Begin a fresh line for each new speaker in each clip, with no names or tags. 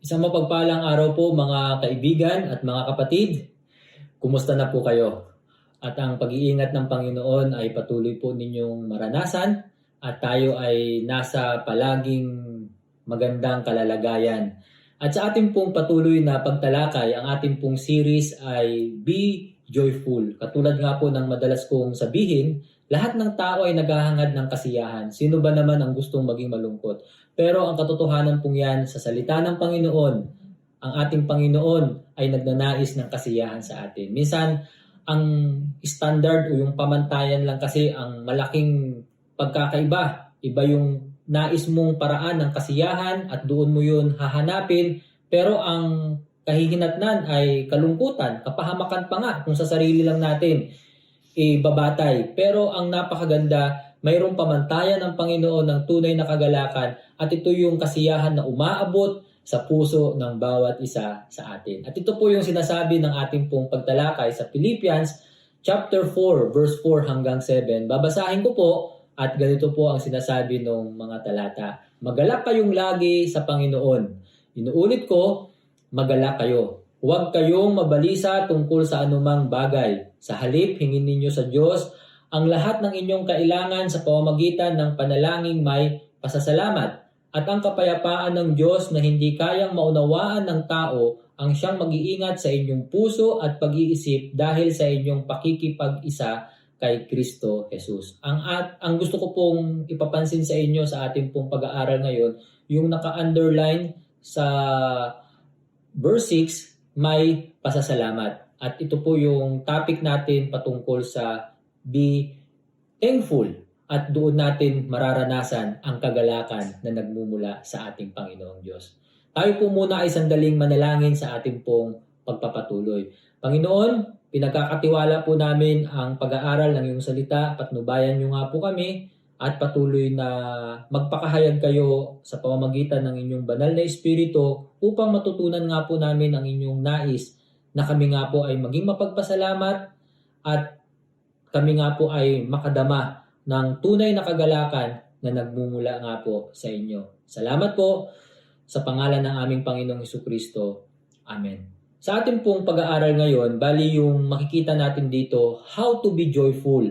Isang mapagpalang araw po mga kaibigan at mga kapatid. Kumusta na po kayo? At ang pag-iingat ng Panginoon ay patuloy po ninyong maranasan at tayo ay nasa palaging magandang kalalagayan. At sa ating pong patuloy na pagtalakay, ang ating pong series ay Be Joyful. Katulad nga po ng madalas kong sabihin, lahat ng tao ay naghahangad ng kasiyahan. Sino ba naman ang gustong maging malungkot? Pero ang katotohanan pong yan sa salita ng Panginoon, ang ating Panginoon ay nagnanais ng kasiyahan sa atin. Minsan, ang standard o yung pamantayan lang kasi ang malaking pagkakaiba. Iba yung nais mong paraan ng kasiyahan at doon mo yun hahanapin. Pero ang kahihinatnan ay kalungkutan, kapahamakan pa nga kung sa sarili lang natin ibabatay. Pero ang napakaganda, mayroong pamantayan ng Panginoon ng tunay na kagalakan at ito yung kasiyahan na umaabot sa puso ng bawat isa sa atin. At ito po yung sinasabi ng ating pong pagtalakay sa Philippians chapter 4 verse 4 hanggang 7. Babasahin ko po at ganito po ang sinasabi ng mga talata. Magalak kayong lagi sa Panginoon. Inuulit ko, magalak kayo. Huwag kayong mabalisa tungkol sa anumang bagay. Sa halip, hingin ninyo sa Diyos ang lahat ng inyong kailangan sa pamamagitan ng panalangin may pasasalamat. At ang kapayapaan ng Diyos na hindi kayang maunawaan ng tao ang siyang mag-iingat sa inyong puso at pag-iisip dahil sa inyong pakikipag-isa kay Kristo Jesus. Ang gusto ko pong ipapansin sa inyo sa ating pong pag-aaral ngayon, yung naka-underline sa verse 6, may pasasalamat. At ito po yung topic natin patungkol sa be thankful. At doon natin mararanasan ang kagalakan na nagmumula sa ating Panginoong Diyos. Tayo po muna ay sandaling manalangin sa ating pong pagpapatuloy. Panginoon, pinagkakatiwala po namin ang pag-aaral ng iyong salita, patnubayan niyo nga po kami at patuloy na magpakahayag kayo sa pamamagitan ng inyong banal na espiritu upang matutunan nga po namin ang inyong nais na kami nga po ay maging mapagpasalamat at kami nga po ay makadama ng tunay na kagalakan na nagmumula nga po sa inyo. Salamat po sa pangalan ng aming Panginoong Hesukristo. Amen. Sa ating pong pag-aaral ngayon, bali yung makikita natin dito, how to be joyful.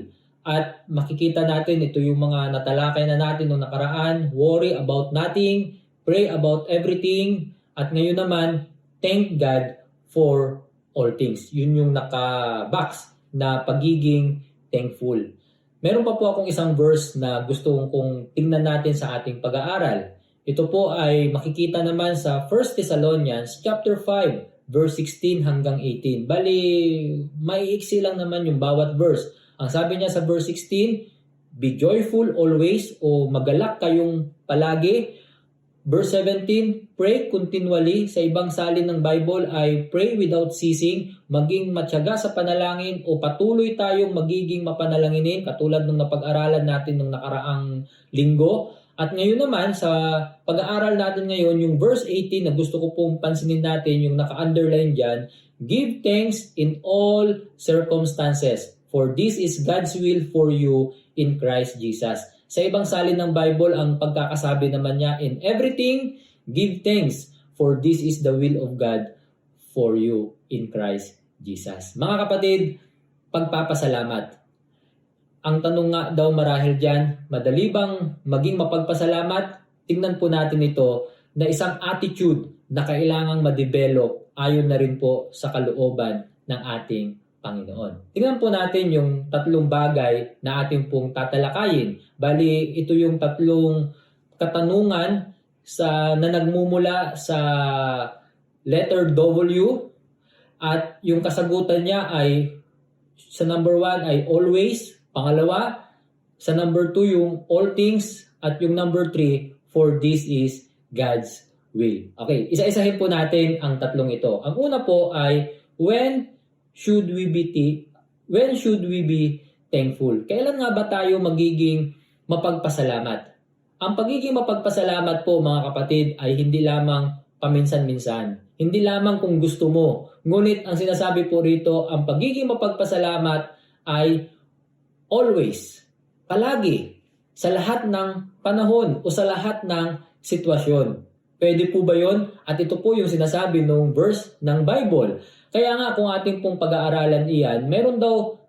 At makikita natin, ito yung mga natalakay na natin noong nakaraan, worry about nothing, pray about everything, at ngayon naman, thank God for all things. Yun yung naka-box na pagiging thankful. Meron pa po akong isang verse na gusto kong tingnan natin sa ating pag-aaral. Ito po ay makikita naman sa 1 Thessalonians chapter 5 verse 16 hanggang 18. Bali, maiiksi lang naman yung bawat verse. Ang sabi niya sa verse 16, be joyful always o magalak kayong palagi. Verse 17, pray continually. Sa ibang salin ng Bible ay pray without ceasing, maging matyaga sa panalangin o patuloy tayong magiging mapanalanginin katulad ng napag-aralan natin nung nakaraang linggo. At ngayon naman sa pag-aaral natin ngayon, yung verse 18 na gusto ko pong pansinin natin, yung naka-underline dyan, give thanks in all circumstances, for this is God's will for you in Christ Jesus. Sa ibang salin ng Bible, ang pagkakasabi naman niya, in everything, give thanks, for this is the will of God for you in Christ Jesus. Mga kapatid, pagpapasalamat. Ang tanong nga daw marahil dyan, madali bang maging mapagpasalamat? Tingnan po natin ito na isang attitude na kailangang ma-develop ayon na rin po sa kalooban ng ating Panginoon. Tingnan po natin yung tatlong bagay na ating pong tatalakayin. Bali, ito yung tatlong katanungan na nagmumula sa letter W at yung kasagutan niya ay sa number 1 ay always, pangalawa, sa number 2 yung all things at yung number 3, for this is God's will. Okay, isa-isahin po natin ang tatlong ito. Ang una po ay when should we be thankful? Kailan nga ba tayo magiging mapagpasalamat? Ang pagiging mapagpasalamat po mga kapatid ay hindi lamang paminsan-minsan. Hindi lamang kung gusto mo. Ngunit ang sinasabi po rito, ang pagiging mapagpasalamat ay always, palagi, sa lahat ng panahon o sa lahat ng sitwasyon. Pwede po ba yon? At ito po yung sinasabi ng verse ng Bible. Kaya nga kung ating pong pag-aaralan iyan, meron daw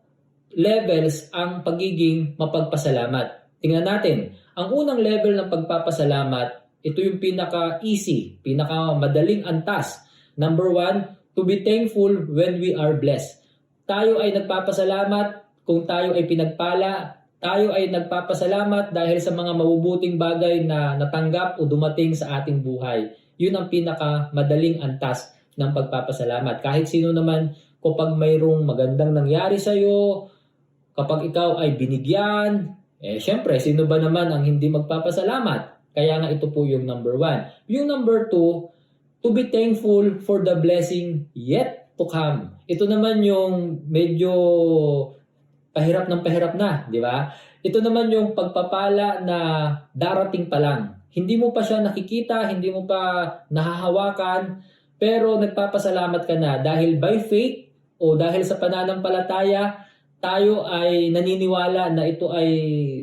levels ang pagiging mapagpasalamat. Tingnan natin. Ang unang level ng pagpapasalamat, ito yung pinaka-easy, pinaka-madaling antas. Number 1, to be thankful when we are blessed. Tayo ay nagpapasalamat kung tayo ay pinagpala. Tayo ay nagpapasalamat dahil sa mga mabubuting bagay na natanggap o dumating sa ating buhay. Yun ang pinaka-madaling antas ng pagpapasalamat. Kahit sino naman, kapag mayroong magandang nangyari sa iyo, kapag ikaw ay binigyan, syempre, sino ba naman ang hindi magpapasalamat? Kaya nga ito po yung number 1. Yung number 2, to be thankful for the blessing yet to come. Ito naman yung medyo pahirap na, di ba? Ito naman yung pagpapala na darating pa lang. Hindi mo pa siya nakikita, hindi mo pa nahahawakan, pero nagpapasalamat ka na dahil by faith o dahil sa pananampalataya, tayo ay naniniwala na ito ay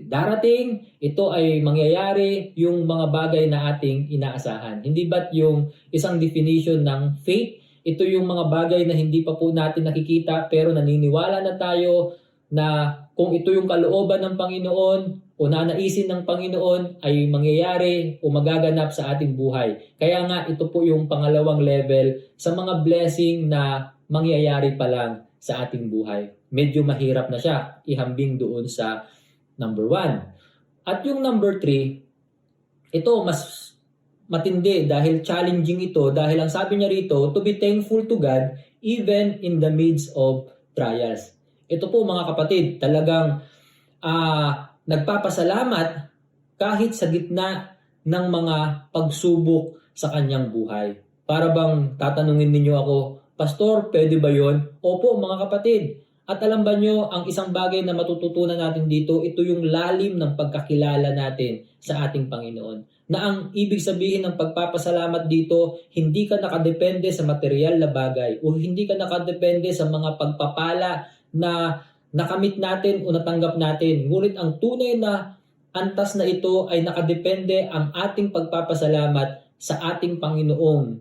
darating, ito ay mangyayari, yung mga bagay na ating inaasahan. Hindi ba't yung isang definition ng faith, ito yung mga bagay na hindi pa po natin nakikita pero naniniwala na tayo na kung ito yung kalooban ng Panginoon o nanaisin ng Panginoon ay mangyayari o magaganap sa ating buhay. Kaya nga ito po yung pangalawang level sa mga blessing na mangyayari pa lang sa ating buhay. Medyo mahirap na siya ihambing doon sa number 1. At yung number 3, ito mas matindi dahil challenging ito dahil ang sabi niya rito, to be thankful to God even in the midst of trials. Ito po mga kapatid, talagang nagpapasalamat kahit sa gitna ng mga pagsubok sa kanyang buhay. Para bang tatanungin ninyo ako, Pastor, pwede ba yon? Opo mga kapatid. At alam ba nyo, ang isang bagay na matututunan natin dito, ito yung lalim ng pagkakilala natin sa ating Panginoon. Na ang ibig sabihin ng pagpapasalamat dito, hindi ka nakadepende sa material na bagay o hindi ka nakadepende sa mga pagpapala na nakamit natin o natanggap natin. Ngunit ang tunay na antas na ito ay nakadepende ang ating pagpapasalamat sa ating Panginoon.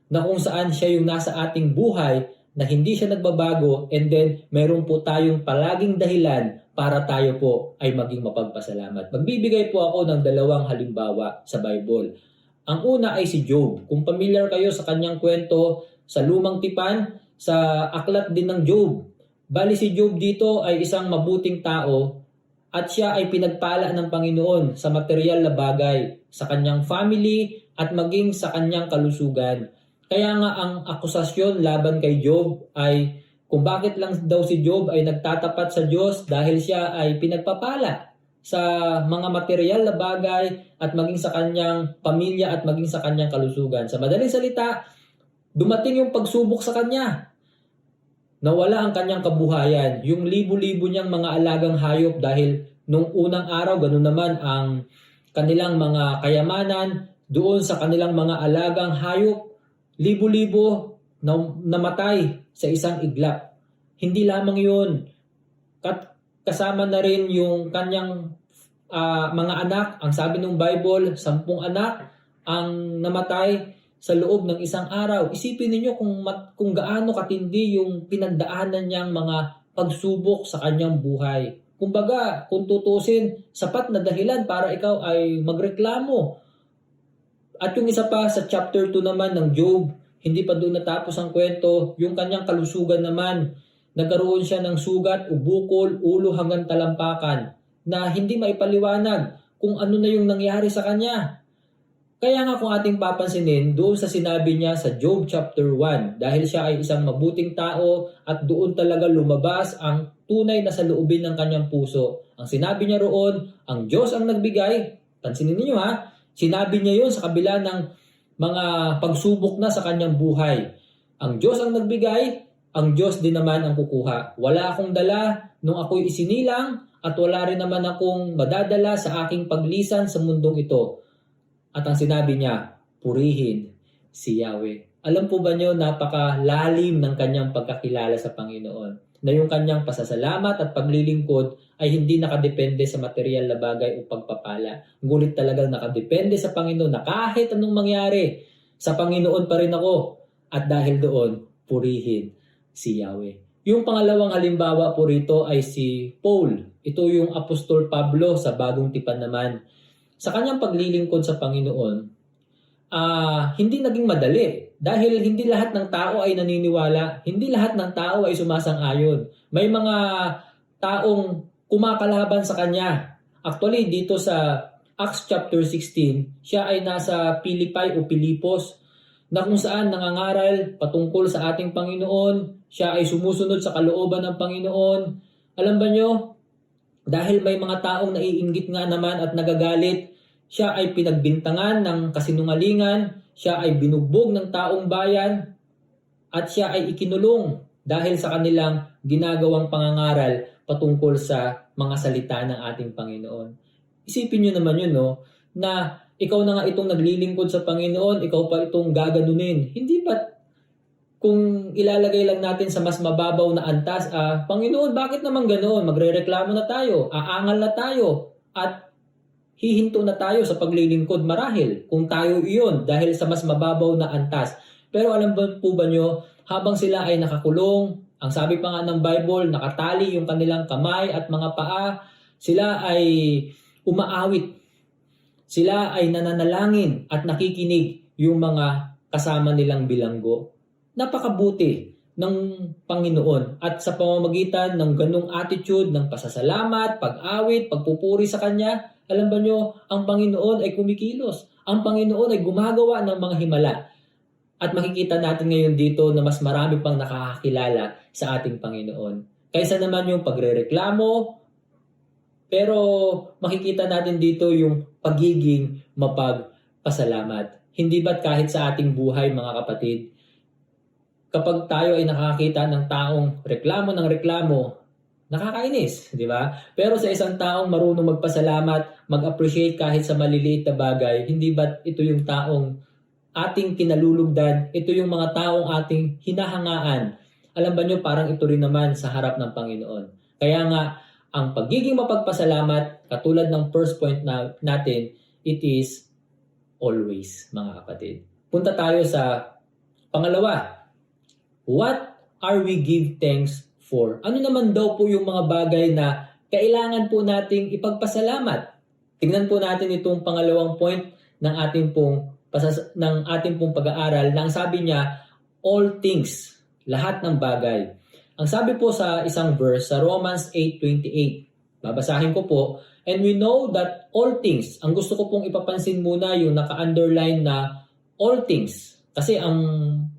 Na kung saan siya yung nasa ating buhay, na hindi siya nagbabago, and then meron po tayong palaging dahilan para tayo po ay maging mapagpasalamat. Magbibigay po ako ng 2 halimbawa sa Bible. Ang una ay si Job. Kung familiar kayo sa kanyang kwento sa Lumang Tipan, sa aklat din ng Job. Bali si Job dito ay isang mabuting tao at siya ay pinagpala ng Panginoon sa material na bagay, sa kanyang family at maging sa kanyang kalusugan. Kaya nga ang akusasyon laban kay Job ay kung bakit lang daw si Job ay nagtatapat sa Diyos dahil siya ay pinagpapala sa mga material na bagay at maging sa kanyang pamilya at maging sa kanyang kalusugan. Sa madaling salita, dumating yung pagsubok sa kanya. Nawala ang kanyang kabuhayan, yung libu-libo niyang mga alagang hayop dahil nung unang araw, ganun naman ang kanilang mga kayamanan, doon sa kanilang mga alagang hayop, libu-libo na namatay sa isang iglap. Hindi lamang yun, kasama na rin yung kanyang mga anak. Ang sabi ng Bible, 10 anak ang namatay sa loob ng isang araw. Isipin niyo kung gaano katindi yung pinagdaanan niyang mga pagsubok sa kanyang buhay. Kumbaga, kung tutusin, sapat na dahilan para ikaw ay magreklamo. At yung isa pa sa chapter 2 naman ng Job, hindi pa doon natapos ang kwento, yung kanyang kalusugan naman, nagkaroon siya ng sugat o bukol, ulo hanggang talampakan na hindi maipaliwanag kung ano na yung nangyari sa kanya. Kaya nga kung ating papansinin, doon sa sinabi niya sa Job chapter 1, dahil siya ay isang mabuting tao at doon talaga lumabas ang tunay na saloobin ng kanyang puso. Ang sinabi niya roon, ang Diyos ang nagbigay. Pansinin niyo ha, sinabi niya yon sa kabila ng mga pagsubok na sa kanyang buhay. Ang Diyos ang nagbigay, ang Diyos din naman ang kukuha. Wala akong dala nung ako'y isinilang at wala rin naman akong madadala sa aking paglisan sa mundong ito. At ang sinabi niya, purihin si Yahweh. Alam po ba niyo, napakalalim ng kanyang pagkakilala sa Panginoon. na yung kanyang pasasalamat at paglilingkod ay hindi nakadepende sa material na bagay o pagpapala. Ngunit talagang nakadepende sa Panginoon na kahit anong mangyari, sa Panginoon pa rin ako. At dahil doon, purihin si Yahweh. Yung pangalawang halimbawa po rito ay si Paul. Ito yung Apostol Pablo sa Bagong Tipan naman. Sa kanyang paglilingkod sa Panginoon, hindi naging madali dahil hindi lahat ng tao ay naniniwala, hindi lahat ng tao ay sumasang-ayon. May mga taong kumakalaban sa kanya. Actually, dito sa Acts chapter 16, siya ay nasa Philippi o Pilipos na kung saan nangangaral patungkol sa ating Panginoon. Siya ay sumusunod sa kalooban ng Panginoon. Alam ba nyo, dahil may mga taong naiinggit nga naman at nagagalit, siya ay pinagbintangan ng kasinungalingan, siya ay binugbog ng taong bayan, at siya ay ikinulong dahil sa kanilang ginagawang pangangaral patungkol sa mga salita ng ating Panginoon. Isipin nyo naman yun, no? Na ikaw na nga itong naglilingkod sa Panginoon, ikaw pa itong gaganunin. Hindi ba kung ilalagay lang natin sa mas mababaw na antas, Panginoon, bakit naman ganoon? Magrereklamo na tayo, aangal na tayo, at hihinto na tayo sa paglilingkod marahil kung tayo iyon dahil sa mas mababaw na antas. Pero alam po ba nyo, habang sila ay nakakulong, ang sabi pa nga ng Bible, nakatali yung kanilang kamay at mga paa, sila ay umaawit. Sila ay nananalangin at nakikinig yung mga kasama nilang bilanggo. Napakabuti ng Panginoon at sa pamamagitan ng ganung attitude ng pasasalamat, pag-awit, pagpupuri sa Kanya, alam ba nyo, ang Panginoon ay kumikilos. Ang Panginoon ay gumagawa ng mga himala. At makikita natin ngayon dito na mas marami pang nakakakilala sa ating Panginoon. Kaysa naman yung pagrereklamo, pero makikita natin dito yung pagiging mapagpasalamat. Hindi ba't kahit sa ating buhay, mga kapatid, kapag tayo ay nakakita ng taong reklamo ng reklamo, nakakainis, di ba? Pero sa isang taong marunong magpasalamat, mag-appreciate kahit sa maliliit na bagay, hindi ba't ito yung taong ating kinalulugdan, ito yung mga taong ating hinahangaan. Alam ba nyo, parang ito rin naman sa harap ng Panginoon. Kaya nga, ang pagiging mapagpasalamat, katulad ng first point natin, it is always, mga kapatid. Punta tayo sa pangalawa. What are we give thanks for? Ano naman daw po yung mga bagay na kailangan po nating ipagpasalamat? Tingnan po natin itong pangalawang point ng ating pong pag-aaral na ang sabi niya, all things, lahat ng bagay. Ang sabi po sa isang verse sa Romans 8:28, babasahin ko po, and we know that all things, ang gusto ko pong ipapansin muna yung naka-underline na all things. Kasi ang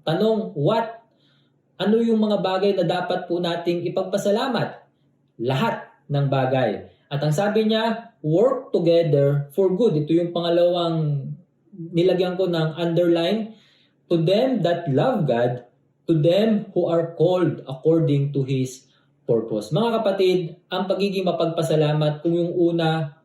tanong, what? Ano yung mga bagay na dapat po nating ipagpasalamat? Lahat ng bagay. At ang sabi niya, work together for good. Ito yung pangalawang nilagyan ko ng underline. To them that love God, to them who are called according to His purpose. Mga kapatid, ang pagiging mapagpasalamat kung yung una,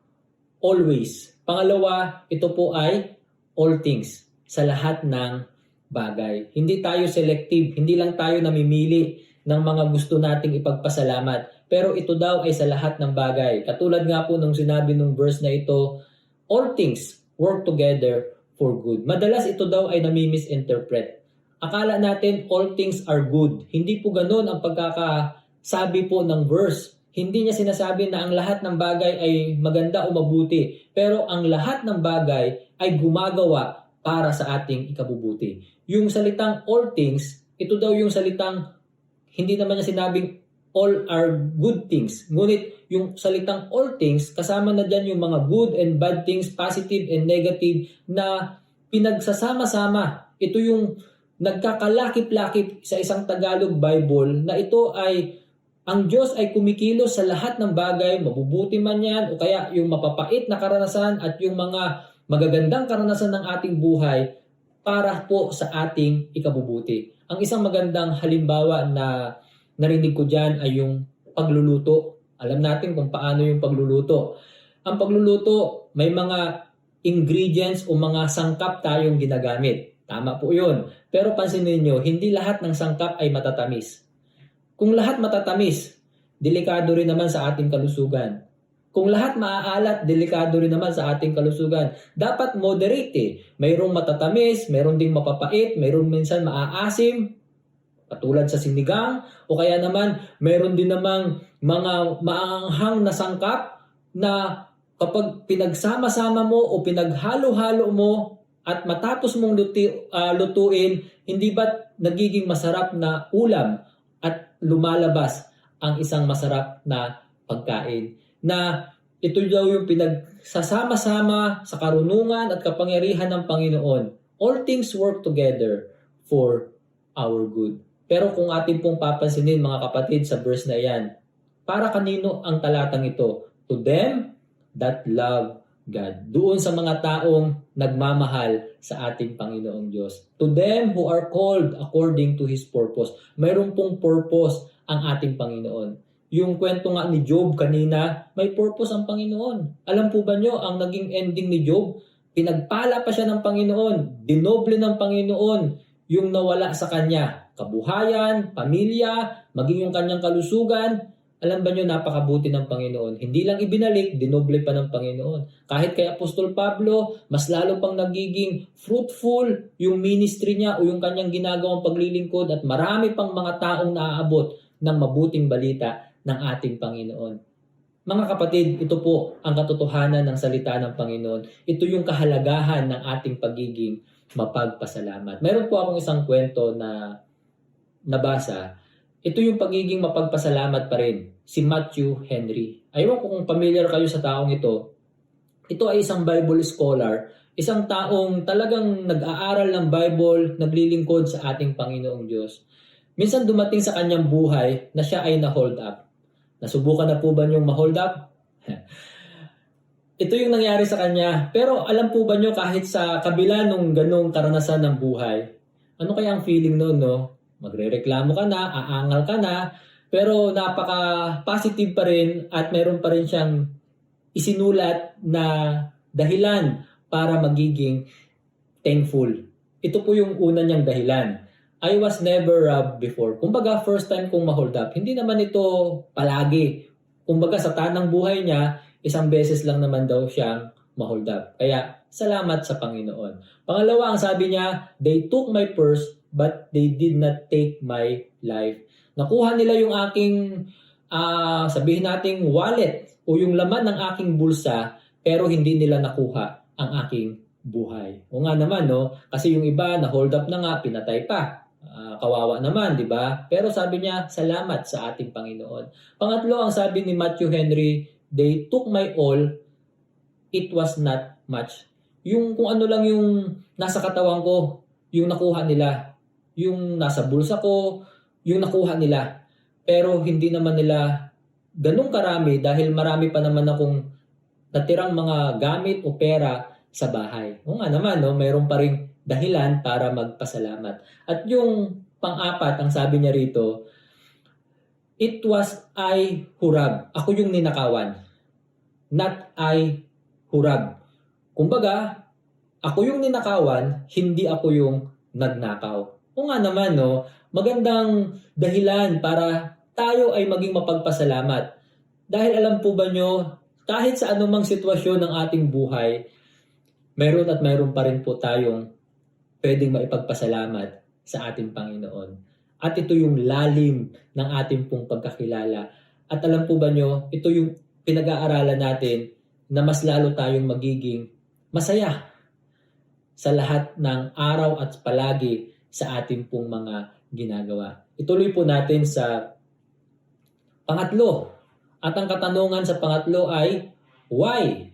always. Pangalawa, ito po ay all things. Sa lahat ng bagay. Hindi tayo selective, hindi lang tayo namimili ng mga gusto nating ipagpasalamat. Pero ito daw ay sa lahat ng bagay. Katulad nga po nung sinabi nung verse na ito, all things work together for good. Madalas ito daw ay nami-misinterpret. Akala natin all things are good. Hindi po ganun ang pagkakasabi po ng verse. Hindi niya sinasabi na ang lahat ng bagay ay maganda o mabuti. Pero ang lahat ng bagay ay gumagawa para sa ating ikabubuti. Yung salitang all things, ito daw yung salitang, hindi naman niya sinabing all are good things. Ngunit yung salitang all things, kasama na dyan yung mga good and bad things, positive and negative, na pinagsasama-sama. Ito yung nagkakalakip-lakip sa isang Tagalog Bible na ito ay, ang Diyos ay kumikilos sa lahat ng bagay, mabubuti man yan, o kaya yung mapapait na karanasan at yung mga magagandang karanasan ng ating buhay para po sa ating ikabubuti. Ang isang magandang halimbawa na narinig ko dyan ay yung pagluluto. Alam natin kung paano yung pagluluto. Ang pagluluto, may mga ingredients o mga sangkap tayong ginagamit. Tama po yun. Pero pansinin nyo, hindi lahat ng sangkap ay matatamis. Kung lahat matatamis, delikado rin naman sa ating kalusugan. Kung lahat maaalat, delikado rin naman sa ating kalusugan. Dapat moderate eh. Mayroong matatamis, mayroong ding mapapait, mayroong minsan maaasim, katulad sa sinigang, o kaya naman mayroon din namang mga maanghang na sangkap na kapag pinagsama-sama mo o pinaghalo-halo mo at matapos mong lutuin, hindi ba nagiging masarap na ulam at lumalabas ang isang masarap na pagkain? Na ito daw yung pinagsasama-sama sa karunungan at kapangyarihan ng Panginoon. All things work together for our good. Pero kung atin pong papansinin mga kapatid sa verse na yan, para kanino ang talatang ito? To them that love God. Doon sa mga taong nagmamahal sa ating Panginoong Diyos. To them who are called according to His purpose. Mayroon pong purpose ang ating Panginoon. Yung kwento nga ni Job kanina, may purpose ang Panginoon. Alam po ba nyo, ang naging ending ni Job, pinagpala pa siya ng Panginoon, dinoble ng Panginoon yung nawala sa kanya. Kabuhayan, pamilya, maging yung kanyang kalusugan. Alam ba nyo, napakabuti ng Panginoon. Hindi lang ibinalik, dinoble pa ng Panginoon. Kahit kay Apostol Pablo, mas lalo pang nagiging fruitful yung ministry niya o yung kanyang ginagawang paglilingkod at marami pang mga taong naaabot ng mabuting balita ng ating Panginoon. Mga kapatid, ito po ang katotohanan ng salita ng Panginoon. Ito yung kahalagahan ng ating pagiging mapagpasalamat. Meron po akong isang kwento na nabasa. Ito yung pagiging mapagpasalamat pa rin. Si Matthew Henry. Ayaw ko kung familiar kayo sa taong ito. Ito ay isang Bible scholar. Isang taong talagang nag-aaral ng Bible, naglilingkod sa ating Panginoong Diyos. Minsan dumating sa kanyang buhay na siya ay na-hold up. Nasubukan na po ba niyong ma-hold up? Ito yung nangyari sa kanya. Pero alam po ba niyo kahit sa kabila nung ganong karanasan ng buhay, ano kaya ang feeling noon, no? Magrereklamo ka na, aangal ka na, pero napaka-positive pa rin at meron pa rin siyang isinulat na dahilan para magiging thankful. Ito po yung una niyang dahilan. I was never robbed before. Kumbaga, first time kong ma-hold up. Hindi naman ito palagi. Kumbaga, sa tanang buhay niya, isang beses lang naman daw siyang ma-hold up. Kaya, salamat sa Panginoon. Pangalawa, ang sabi niya, they took my purse, but they did not take my life. Nakuha nila yung aking, sabihin nating wallet o yung laman ng aking bulsa, pero hindi nila nakuha ang aking buhay. O nga naman, no? Kasi yung iba, na-hold up na nga, pinatay pa. Kawawa naman, di ba? Pero sabi niya, salamat sa ating Panginoon. Pangatlo, ang sabi ni Matthew Henry, they took my all, it was not much. Yung kung ano lang yung nasa katawan ko, yung nakuha nila. Yung nasa bulsa ko, yung nakuha nila. Pero hindi naman nila ganun karami dahil marami pa naman akong natirang mga gamit o pera sa bahay. O nga naman, no? Mayroon pa ring dahilan para magpasalamat. At yung pang-apat, ang sabi niya rito, it was I who robbed. Ako yung ninakawan. Not I who robbed. Kumbaga, ako yung ninakawan, hindi ako yung nagnakaw. O nga naman, no, magandang dahilan para tayo ay maging mapagpasalamat. Dahil alam po ba nyo, kahit sa anumang sitwasyon ng ating buhay, meron at meron pa rin po tayong pwedeng maipagpasalamat sa ating Panginoon. At ito yung lalim ng ating pong pagkakilala. At alam po ba nyo, ito yung pinag-aaralan natin na mas lalo tayong magiging masaya sa lahat ng araw at palagi sa ating pong mga ginagawa. Ituloy po natin sa pangatlo. At ang katanungan sa pangatlo ay, why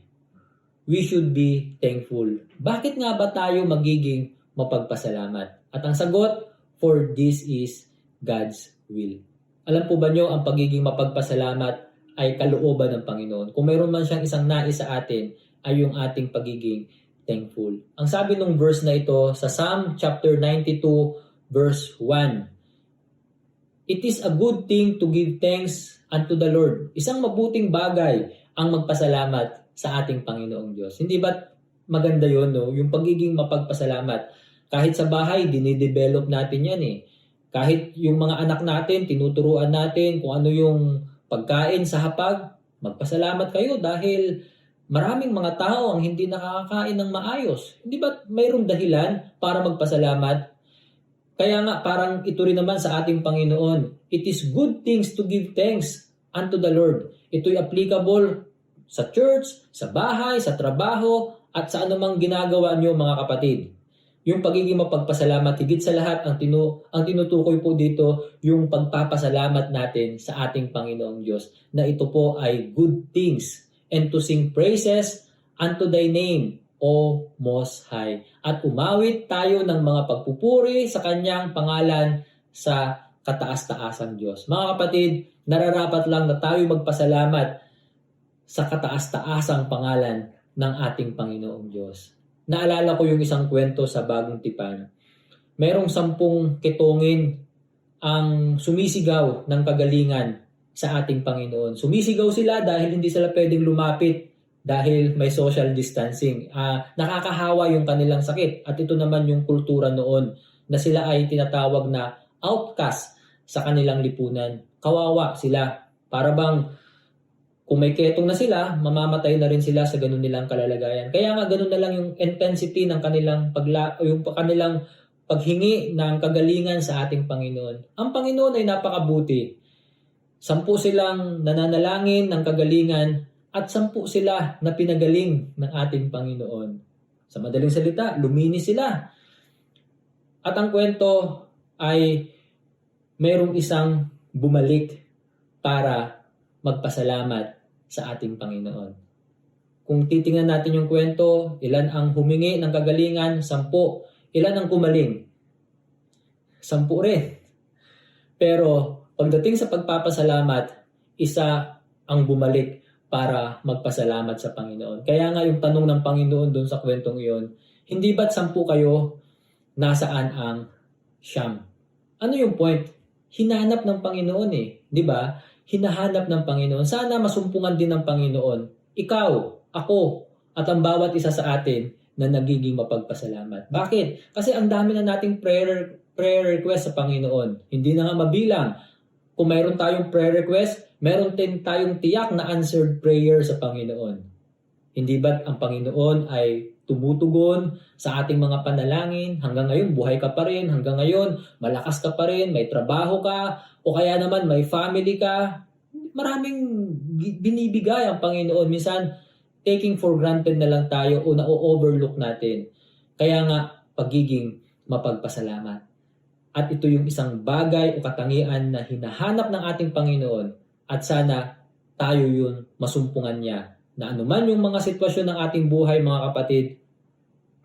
we should be thankful? Bakit nga ba tayo magiging mapagpasalamat? At ang sagot, for this is God's will. Alam po ba nyo, ang pagiging mapagpasalamat ay kalooban ng Panginoon. Kung mayroon man siyang isang nais sa atin, ay yung ating pagiging thankful. Ang sabi ng verse na ito sa Psalm chapter 92 verse 1. It is a good thing to give thanks unto the Lord. Isang mabuting bagay ang magpasalamat sa ating Panginoong Diyos. Hindi ba maganda yon, no? Yung pagiging mapagpasalamat. Kahit sa bahay, dinidevelop natin yan eh. Kahit yung mga anak natin, tinuturuan natin kung ano yung pagkain sa hapag, magpasalamat kayo dahil maraming mga tao ang hindi nakakakain ng maayos. Hindi ba mayroong dahilan para magpasalamat? Kaya nga parang ito rin naman sa ating Panginoon. It is good things to give thanks unto the Lord. Ito'y applicable sa church, sa bahay, sa trabaho, at sa anumang ginagawa niyo mga kapatid. Yung pagiging mapagpasalamat, higit sa lahat, ang tinutukoy po dito, yung pagpapasalamat natin sa ating Panginoong Diyos, na ito po ay good things, and to sing praises unto thy name, O Most High. At umawit tayo ng mga pagpupuri sa kanyang pangalan sa kataas-taasang Diyos. Mga kapatid, nararapat lang na tayo magpasalamat sa kataas-taasang pangalan ng ating Panginoong Diyos. Naalala ko yung isang kwento sa Bagong Tipan. Merong 10 kitongin ang sumisigaw ng kagalingan sa ating Panginoon. Sumisigaw sila dahil hindi sila pwedeng lumapit dahil may social distancing. Nakakahawa yung kanilang sakit. At ito naman yung kultura noon na sila ay tinatawag na outcast sa kanilang lipunan. Kawawa sila. Para bang kung may ketong na sila, mamamatay na rin sila sa ganun nilang kalalagayan. Kaya nga ganun na lang yung intensity ng kanilang kanilang paghingi ng kagalingan sa ating Panginoon. Ang Panginoon ay napakabuti. 10 silang nananalangin ng kagalingan at 10 sila na pinagaling ng ating Panginoon. Sa madaling salita, luminis sila. At ang kwento ay mayroong isang bumalik para magpasalamat sa ating Panginoon. Kung titingnan natin yung kwento, ilan ang humingi ng kagalingan? 10. Ilan ang kumaling? 10 rin. Pero pagdating sa pagpapasalamat, isa ang bumalik para magpasalamat sa Panginoon. Kaya nga yung tanong ng Panginoon doon sa kwentong iyon, hindi ba't 10 kayo? Nasaan ang 9? Ano yung point? Hinanap ng Panginoon di ba? Hinahanap ng Panginoon. Sana masumpungan din ng Panginoon. Ikaw, ako, at ang bawat isa sa atin na nagiging mapagpasalamat. Bakit? Kasi ang dami na nating prayer request sa Panginoon. Hindi na nga mabilang. Kung mayroon tayong prayer request, mayroon din tayong tiyak na answered prayer sa Panginoon. Hindi ba't ang Panginoon ay tumutugon sa ating mga panalangin? Hanggang ngayon, buhay ka pa rin. Hanggang ngayon, malakas ka pa rin. May trabaho ka. O kaya naman, may family ka. Maraming binibigay ang Panginoon. Minsan, taking for granted na lang tayo o na-overlook natin. Kaya nga, pagiging mapagpasalamat. At ito yung isang bagay o katangian na hinahanap ng ating Panginoon. At sana tayo yun masumpungan niya. Na anuman yung mga sitwasyon ng ating buhay, mga kapatid,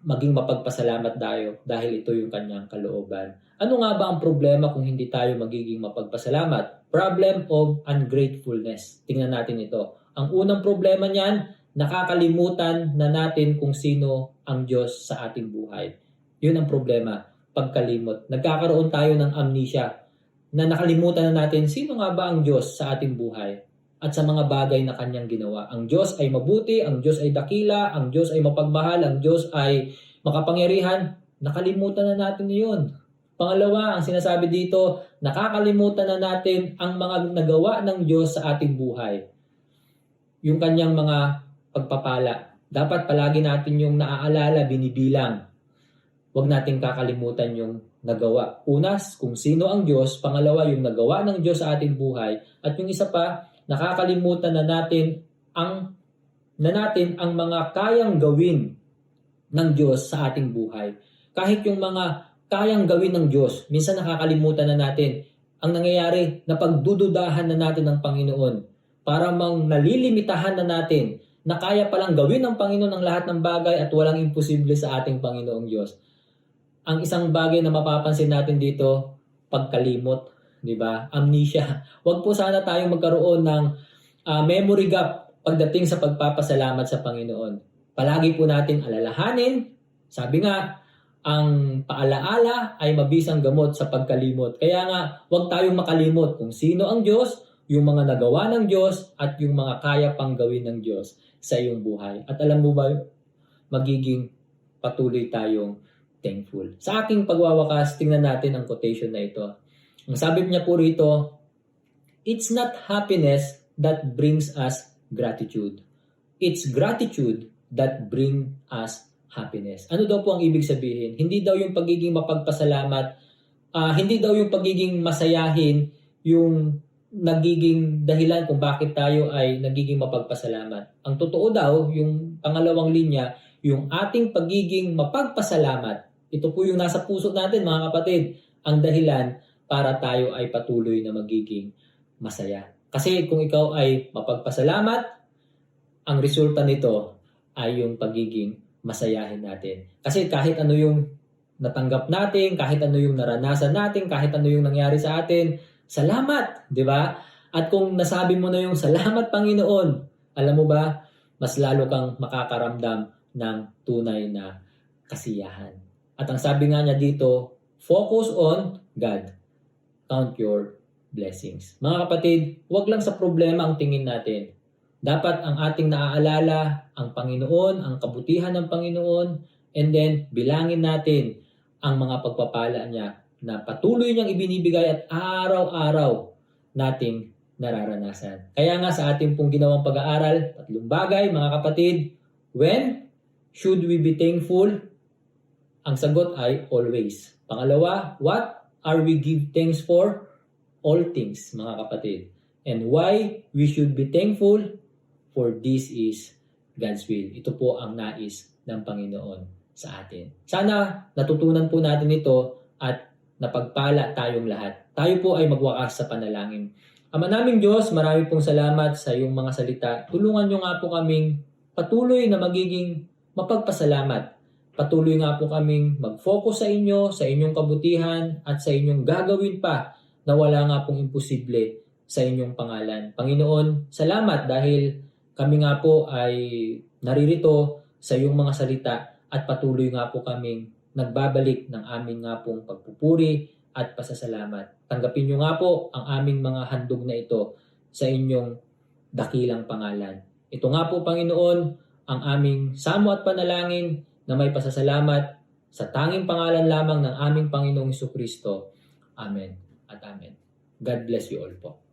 maging mapagpasalamat tayo dahil ito yung kanyang kalooban. Ano nga ba ang problema kung hindi tayo magiging mapagpasalamat? Problem of ungratefulness. Tingnan natin ito. Ang unang problema niyan, nakakalimutan na natin kung sino ang Diyos sa ating buhay. Yun ang problema, pagkalimot. Nagkakaroon tayo ng amnesia na nakalimutan na natin sino nga ba ang Diyos sa ating buhay at sa mga bagay na kanyang ginawa. Ang Diyos ay mabuti, ang Diyos ay dakila, ang Diyos ay mapagmahal, ang Diyos ay makapangyarihan. Nakalimutan na natin yun. Pangalawa, ang sinasabi dito, nakakalimutan na natin ang mga nagawa ng Diyos sa ating buhay. Yung kanyang mga pagpapala. Dapat palagi natin yung naaalala, binibilang. Huwag nating kakalimutan yung nagawa. Unas, kung sino ang Diyos. Pangalawa, yung nagawa ng Diyos sa ating buhay. At yung isa pa, nakakalimutan na natin ang mga kayang gawin ng Diyos sa ating buhay. Kahit yung mga kayang gawin ng Diyos, minsan nakakalimutan na natin. Ang nangyayari, napagdududahan na natin ng Panginoon. Para nalilimitahan na natin na kaya palang gawin ng Panginoon ang lahat ng bagay at walang imposible sa ating Panginoong Diyos. Ang isang bagay na mapapansin natin dito, pagkalimot. Diba? Amnesia. Huwag po sana tayong magkaroon ng memory gap pagdating sa pagpapasalamat sa Panginoon. Palagi po natin alalahanin. Sabi nga, ang paalaala ay mabisang gamot sa pagkalimot. Kaya nga, huwag tayong makalimot kung sino ang Diyos, yung mga nagawa ng Diyos, at yung mga kaya pang gawin ng Diyos sa iyong buhay. At alam mo ba, magiging patuloy tayong thankful. Sa aking pagwawakas, tingnan natin ang quotation na ito. Ang sabi niya po rito, it's not happiness that brings us gratitude. It's gratitude that brings us happiness. Ano daw po ang ibig sabihin? Hindi daw yung pagiging mapagpasalamat, hindi daw yung pagiging masayahin yung nagiging dahilan kung bakit tayo ay nagiging mapagpasalamat. Ang totoo daw, yung pangalawang linya, yung ating pagiging mapagpasalamat, ito po yung nasa puso natin mga kapatid, ang dahilan para tayo ay patuloy na magiging masaya. Kasi kung ikaw ay mapagpasalamat, ang resulta nito ay yung pagiging masayahin natin. Kasi kahit ano yung natanggap natin, kahit ano yung naranasan natin, kahit ano yung nangyari sa atin, salamat, di ba? At kung nasabi mo na yung salamat Panginoon, alam mo ba, mas lalo kang makakaramdam ng tunay na kasiyahan. At ang sabi nga niya dito, focus on God. Count your blessings. Mga kapatid, huwag lang sa problema ang tingin natin. Dapat ang ating naaalala ang Panginoon, ang kabutihan ng Panginoon, and then bilangin natin ang mga pagpapala niya na patuloy niyang ibinibigay at araw-araw nating nararanasan. Kaya nga sa ating pong ginawang pag-aaral, 3 bagay mga kapatid, when should we be thankful? Ang sagot ay always. Pangalawa, what are we give thanks for? All things, mga kapatid. And why we should be thankful? For this is God's will. Ito po ang nais ng Panginoon sa atin. Sana natutunan po natin ito at napagpala tayong lahat. Tayo po ay magwakas sa panalangin. Ama naming Diyos, marami pong salamat sa iyong mga salita. Tulungan niyo nga po kaming patuloy na magiging mapagpasalamat. Patuloy nga po kaming mag-focus sa inyo, sa inyong kabutihan, at sa inyong gagawin pa na wala nga pong imposible sa inyong pangalan. Panginoon, salamat dahil kami nga po ay naririto sa iyong mga salita at patuloy nga po kaming nagbabalik ng aming nga pong pagpupuri at pasasalamat. Tanggapin niyo nga po ang aming mga handog na ito sa inyong dakilang pangalan. Ito nga po, Panginoon, ang aming samo at panalangin na may pasasalamat sa tanging pangalan lamang ng aming Panginoong Jesucristo. Amen at amen. God bless you all po.